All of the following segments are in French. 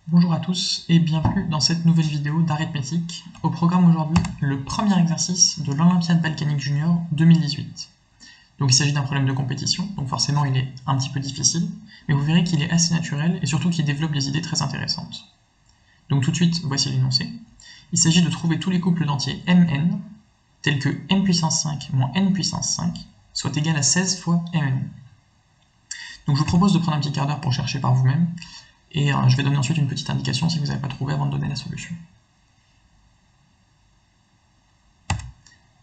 Bonjour à tous et bienvenue dans cette nouvelle vidéo d'arithmétique. Au programme aujourd'hui, le premier exercice de l'Olympiade Balkanique Junior 2018. Donc il s'agit d'un problème de compétition, donc forcément il est un petit peu difficile, mais vous verrez qu'il est assez naturel et surtout qu'il développe des idées très intéressantes. Donc tout de suite, voici l'énoncé. Il s'agit de trouver tous les couples d'entiers mn, tels que m puissance 5 moins n puissance 5, soit égal à 16 fois mn. Donc je vous propose de prendre un petit quart d'heure pour chercher par vous-même, et je vais donner ensuite une petite indication si vous n'avez pas trouvé avant de donner la solution.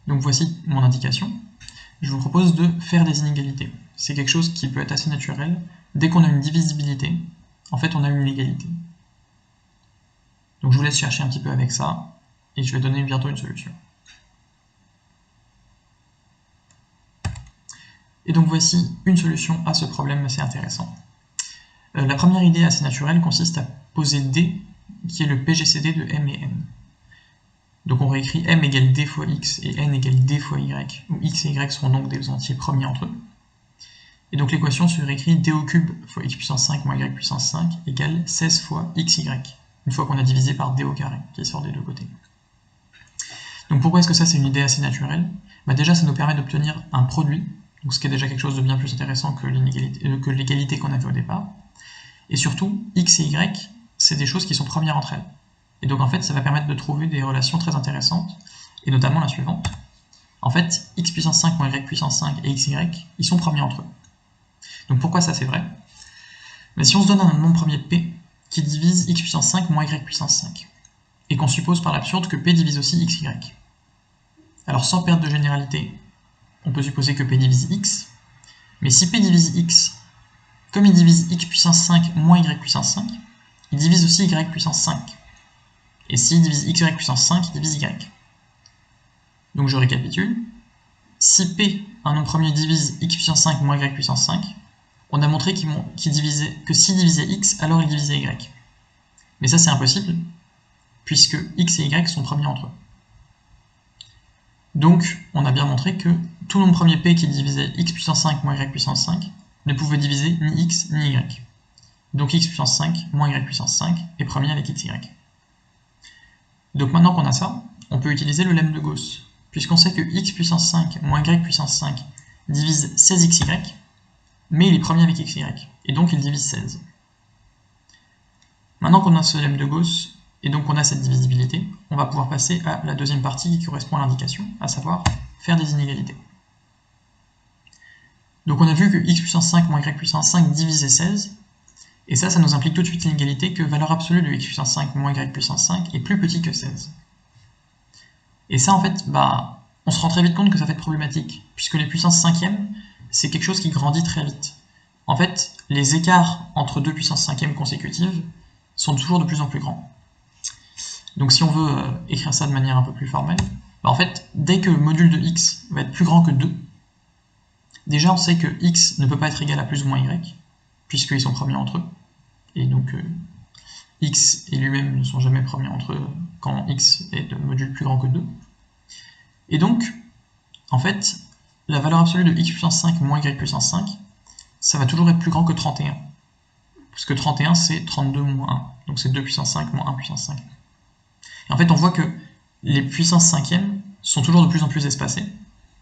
Donc voici mon indication. Je vous propose de faire des inégalités. C'est quelque chose qui peut être assez naturel. Dès qu'on a une divisibilité, en fait on a une égalité. Donc je vous laisse chercher un petit peu avec ça, et je vais donner bientôt une solution. Et donc voici une solution à ce problème assez intéressant. La première idée assez naturelle consiste à poser D, qui est le PGCD de M et N. Donc on réécrit M égale D fois X et N égale D fois Y, où X et Y sont donc des entiers premiers entre eux. Et donc l'équation se réécrit D au cube fois X puissance 5 moins Y puissance 5 égale 16 fois XY, une fois qu'on a divisé par D au carré, qui sort des deux côtés. Donc pourquoi est-ce que ça c'est une idée assez naturelle? Déjà ça nous permet d'obtenir un produit, donc ce qui est déjà quelque chose de bien plus intéressant que l'égalité qu'on avait au départ. Et surtout, x et y, c'est des choses qui sont premières entre elles. Et donc en fait, ça va permettre de trouver des relations très intéressantes, et notamment la suivante. En fait, x puissance 5 moins y puissance 5 et xy, ils sont premiers entre eux. Donc pourquoi ça c'est vrai? Mais si on se donne un nombre premier p qui divise x puissance 5 moins y puissance 5, et qu'on suppose par l'absurde que p divise aussi xy, alors sans perte de généralité, on peut supposer que p divise x, mais si p divise x, comme il divise x puissance 5 moins y puissance 5, il divise aussi y puissance 5. Et s'il divise xy puissance 5, il divise y. Donc je récapitule. Si p, un nombre premier, divise x puissance 5 moins y puissance 5, on a montré que s'il divisait x, alors il divisait y. Mais ça c'est impossible, puisque x et y sont premiers entre eux. Donc on a bien montré que tout nombre premier p qui divisait x puissance 5 moins y puissance 5 ne pouvait diviser ni x ni y. Donc x puissance 5 moins y puissance 5 est premier avec xy. Donc maintenant qu'on a ça, on peut utiliser le lemme de Gauss, puisqu'on sait que x puissance 5 moins y puissance 5 divise 16xy, mais il est premier avec xy, et donc il divise 16. Maintenant qu'on a ce lemme de Gauss, et donc qu'on a cette divisibilité, on va pouvoir passer à la deuxième partie qui correspond à l'indication, à savoir faire des inégalités. Donc on a vu que x puissance 5 moins y puissance 5 divisait 16, et ça nous implique tout de suite l'inégalité que valeur absolue de x puissance 5 moins y puissance 5 est plus petit que 16. Et ça en fait, on se rend très vite compte que ça va être problématique, puisque les puissances cinquièmes, c'est quelque chose qui grandit très vite. En fait, les écarts entre deux puissances cinquièmes consécutives sont toujours de plus en plus grands. Donc si on veut écrire ça de manière un peu plus formelle, en fait, dès que le module de x va être plus grand que 2, déjà, on sait que x ne peut pas être égal à plus ou moins y, puisqu'ils sont premiers entre eux. Et donc, x et lui-même ne sont jamais premiers entre eux quand x est de module plus grand que 2. Et donc, en fait, la valeur absolue de x puissance 5 moins y puissance 5, ça va toujours être plus grand que 31. Parce que 31, c'est 32 moins 1. Donc c'est 2 puissance 5 moins 1 puissance 5. Et en fait, on voit que les puissances cinquièmes sont toujours de plus en plus espacées.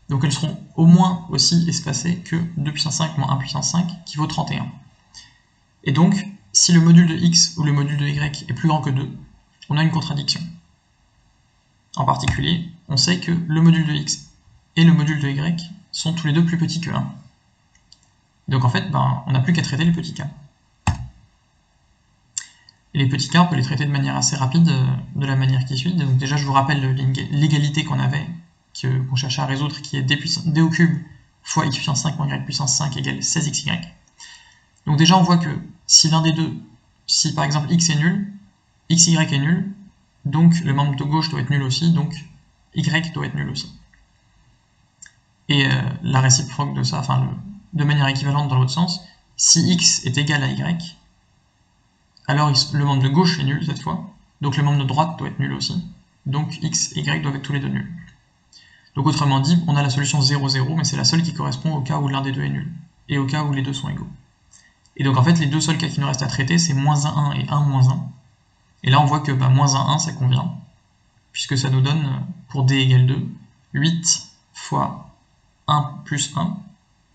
Donc elles seront au moins aussi espacées que 2 puissance 5 moins 1 puissance 5, qui vaut 31. Et donc, si le module de x ou le module de y est plus grand que 2, on a une contradiction. En particulier, on sait que le module de x et le module de y sont tous les deux plus petits que 1. Donc en fait, on n'a plus qu'à traiter les petits cas. Et les petits cas, on peut les traiter de manière assez rapide, de la manière qui suit. Donc déjà, je vous rappelle l'égalité qu'on avait, qu'on cherchait à résoudre, qui est d au cube fois x puissance 5 moins y puissance 5 égale 16xy. Donc déjà, on voit que si l'un des deux, si par exemple x est nul, xy est nul, donc le membre de gauche doit être nul aussi, donc y doit être nul aussi. Et la réciproque de ça, de manière équivalente dans l'autre sens, si x est égal à y, alors le membre de gauche est nul cette fois, donc le membre de droite doit être nul aussi, donc x et y doivent être tous les deux nuls. Donc autrement dit, on a la solution 0, 0, mais c'est la seule qui correspond au cas où l'un des deux est nul, et au cas où les deux sont égaux. Et donc en fait, les deux seuls cas qui nous restent à traiter, c'est -1, 1 et 1, -1. Et là, on voit que moins 1, 1, ça convient, puisque ça nous donne, pour d égale 2, 8 fois 1 plus 1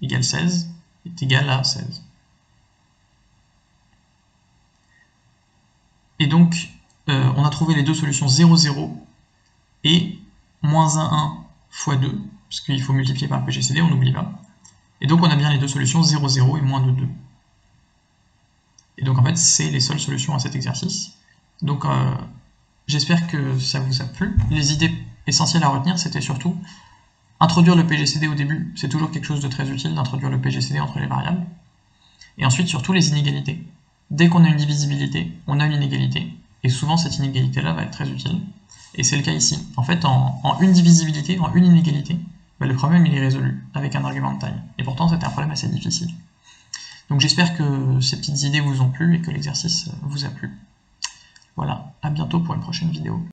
égale 16, est égal à 16. Et donc, on a trouvé les deux solutions 0, 0 et moins 1, 1 fois 2, parce qu'il faut multiplier par le PGCD, on n'oublie pas. Et donc, on a bien les deux solutions 0, 0 et moins de 2. Et donc, en fait, c'est les seules solutions à cet exercice. Donc, j'espère que ça vous a plu. Les idées essentielles à retenir, c'était surtout introduire le PGCD au début. C'est toujours quelque chose de très utile d'introduire le PGCD entre les variables. Et ensuite, surtout les inégalités. Dès qu'on a une divisibilité, on a une inégalité. Et souvent, cette inégalité-là va être très utile. Et c'est le cas ici. En fait, en une divisibilité, en une inégalité, le problème il est résolu avec un argument de taille. Et pourtant, c'était un problème assez difficile. Donc j'espère que ces petites idées vous ont plu et que l'exercice vous a plu. Voilà, à bientôt pour une prochaine vidéo.